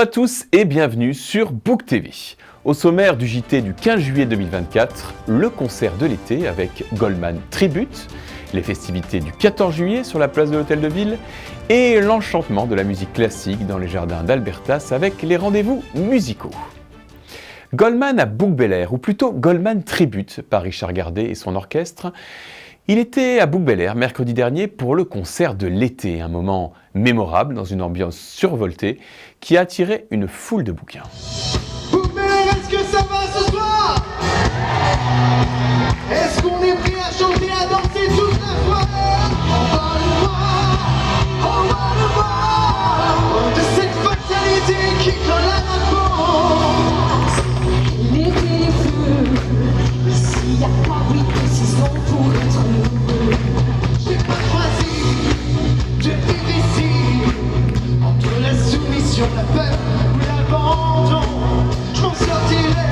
à tous et bienvenue sur Book TV. Au sommaire du JT du 15 juillet 2024, le concert de l'été avec Goldman Tribute, les festivités du 14 juillet sur la place de l'Hôtel de Ville et l'enchantement de la musique classique dans les jardins d'Albertas avec les rendez-vous musicaux. Goldman à Bouc-Bel-Air, ou plutôt Goldman Tribute par Richard Gardet et son orchestre. Il était à Bouc-Bel-Air mercredi dernier pour le concert de l'été, un moment mémorable dans une ambiance survoltée qui a attiré une foule de bouquins. Bouc-Bel-Air, est-ce que ça va ce soir? Est-ce qu'on est prêt à chanter, à danser toute la soirée? On va le voir, de cette fatalité qui colle à la peau. L'été des feux, s'il n'y a pas 8 décisions pour être heureux. J'ai pas choisi de vivre ici, entre la soumission, la peur ou l'abandon, je m'en sortirai.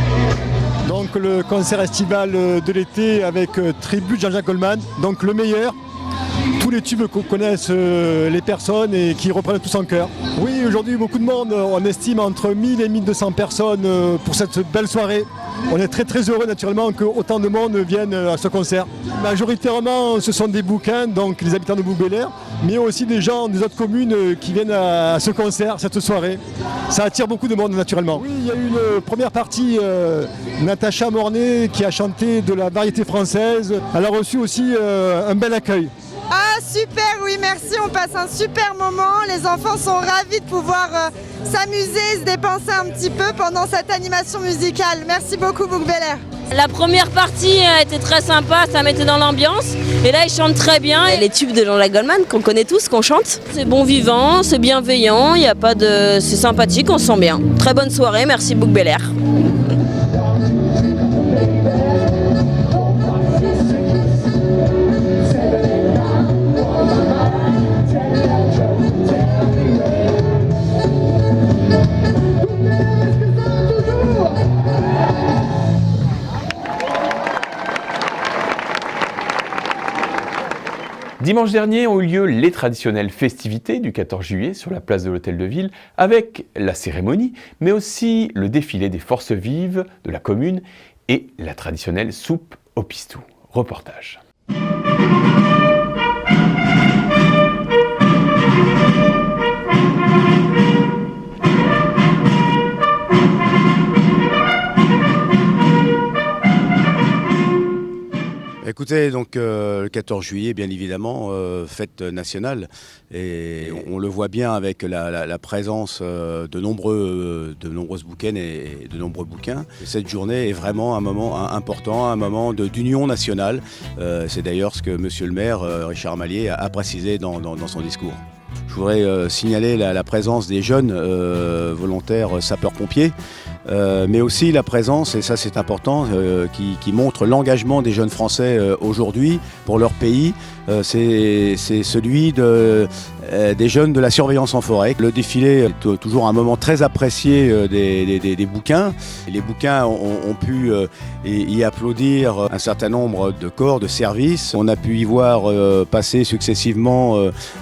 Donc le concert estival de l'été avec Tribute Jean-Jacques Goldman, donc le meilleur. Tous les tubes que connaissent les personnes et qui reprennent tous en cœur. Oui, aujourd'hui beaucoup de monde, on estime entre 1000 et 1200 personnes pour cette belle soirée. On est très heureux naturellement que autant de monde vienne à ce concert. Majoritairement ce sont des bouquins, donc les habitants de Bouc-Bel-Air, mais aussi des gens des autres communes qui viennent à ce concert, cette soirée. Ça attire beaucoup de monde naturellement. Oui, il y a eu une première partie, Natacha Mornay qui a chanté de la variété française. Elle a reçu aussi un bel accueil. Ah super, oui merci, on passe un super moment, les enfants sont ravis de pouvoir s'amuser, se dépenser un petit peu pendant cette animation musicale. Merci beaucoup Bouc-Bel-Air. La première partie a été très sympa, ça mettait dans l'ambiance et là ils chantent très bien. Et les tubes de Jean-Jacques Goldman qu'on connaît tous, qu'on chante, c'est bon vivant, c'est bienveillant, y a pas de... c'est sympathique, on se sent bien. Très bonne soirée, merci Bouc-Bel-Air. Dimanche dernier ont eu lieu les traditionnelles festivités du 14 juillet sur la place de l'Hôtel de Ville avec la cérémonie, mais aussi le défilé des forces vives de la commune et la traditionnelle soupe au pistou. Reportage. Écoutez, donc le 14 juillet, bien évidemment, fête nationale, et on le voit bien avec la présence de nombreuses bouquins et de nombreux bouquins. Cette journée est vraiment un moment important, un moment d'union nationale. C'est d'ailleurs ce que Monsieur le maire, Richard Mallier, a précisé dans son discours. Je voudrais signaler la présence des jeunes volontaires sapeurs-pompiers, mais aussi la présence, et ça c'est important, qui montre l'engagement des jeunes Français aujourd'hui pour leur pays. C'est celui des jeunes de la surveillance en forêt. Le défilé est toujours un moment très apprécié des bouquins. Les bouquins ont pu y applaudir un certain nombre de corps, de services. On a pu y voir passer successivement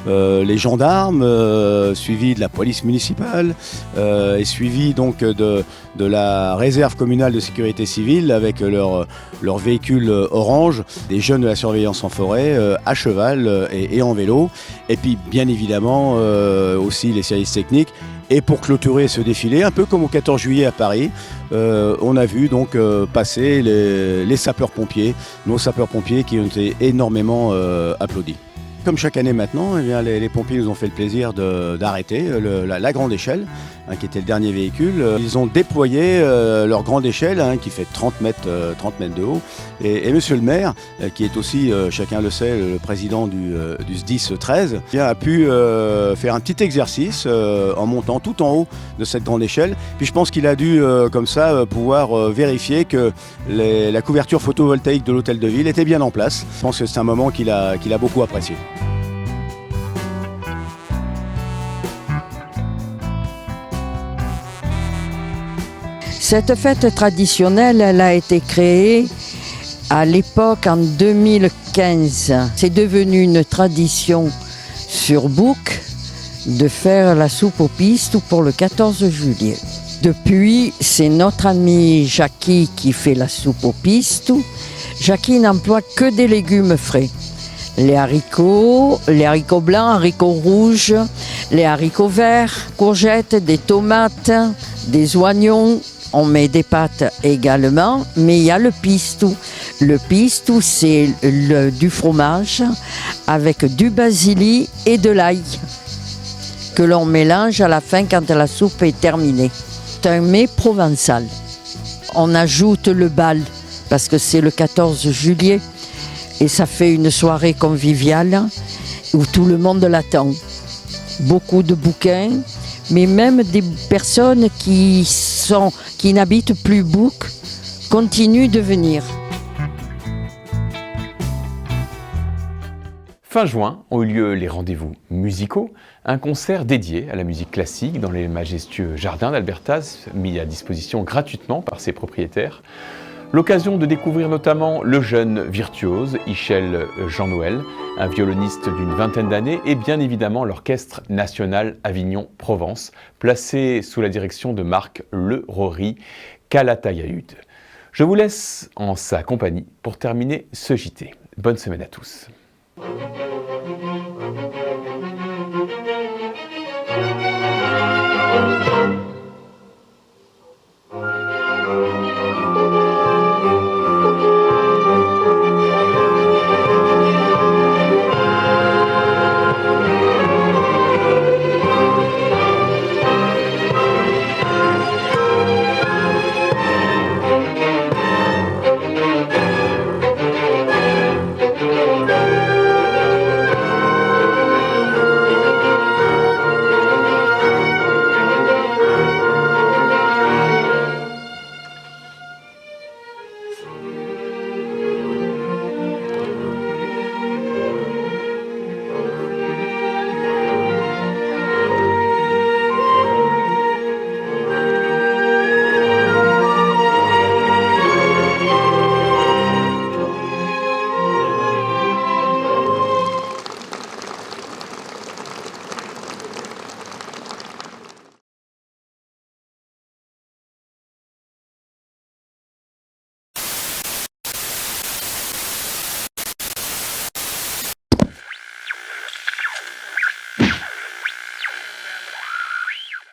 les gendarmes, suivis de la police municipale, et suivis donc de la réserve communale de sécurité civile avec leur véhicule orange, des jeunes de la surveillance en forêt à cheval et en vélo, et puis bien évidemment aussi les services techniques. Et pour clôturer ce défilé, un peu comme au 14 juillet à Paris, on a vu donc passer les sapeurs-pompiers, nos sapeurs-pompiers qui ont été énormément applaudis. Comme chaque année maintenant, eh bien, les pompiers nous ont fait le plaisir d'arrêter la grande échelle, qui était le dernier véhicule. Ils ont déployé leur grande échelle, qui fait 30 mètres de haut. Et monsieur le maire, qui est aussi, chacun le sait, le président du SDIS 13, a pu faire un petit exercice en montant tout en haut de cette grande échelle. Puis je pense qu'il a dû, comme ça, pouvoir vérifier que la couverture photovoltaïque de l'Hôtel de Ville était bien en place. Je pense que c'est un moment qu'il a beaucoup apprécié. Cette fête traditionnelle, elle a été créée à l'époque en 2015. C'est devenu une tradition sur Bouc de faire la soupe aux pistes pour le 14 juillet. Depuis, c'est notre ami Jackie qui fait la soupe aux pistes. Jackie n'emploie que des légumes frais. Les haricots blancs, haricots rouges, les haricots verts, courgettes, des tomates, des oignons. On met des pâtes également, mais il y a le pistou. Le pistou, c'est du fromage avec du basilic et de l'ail que l'on mélange à la fin quand la soupe est terminée. C'est un mets provençal. On ajoute le bal parce que c'est le 14 juillet et ça fait une soirée conviviale où tout le monde l'attend. Beaucoup de bouquins, mais même des personnes qui n'habitent plus Bouc continuent de venir. Fin juin ont eu lieu les rendez-vous musicaux, un concert dédié à la musique classique dans les majestueux jardins d'Albertaz, mis à disposition gratuitement par ses propriétaires. L'occasion de découvrir notamment le jeune virtuose Ichel Jean-Noël, un violoniste d'une vingtaine d'années, et bien évidemment l'Orchestre National Avignon-Provence, placé sous la direction de Marc Le Rory Calatayud. Je vous laisse en sa compagnie pour terminer ce JT. Bonne semaine à tous.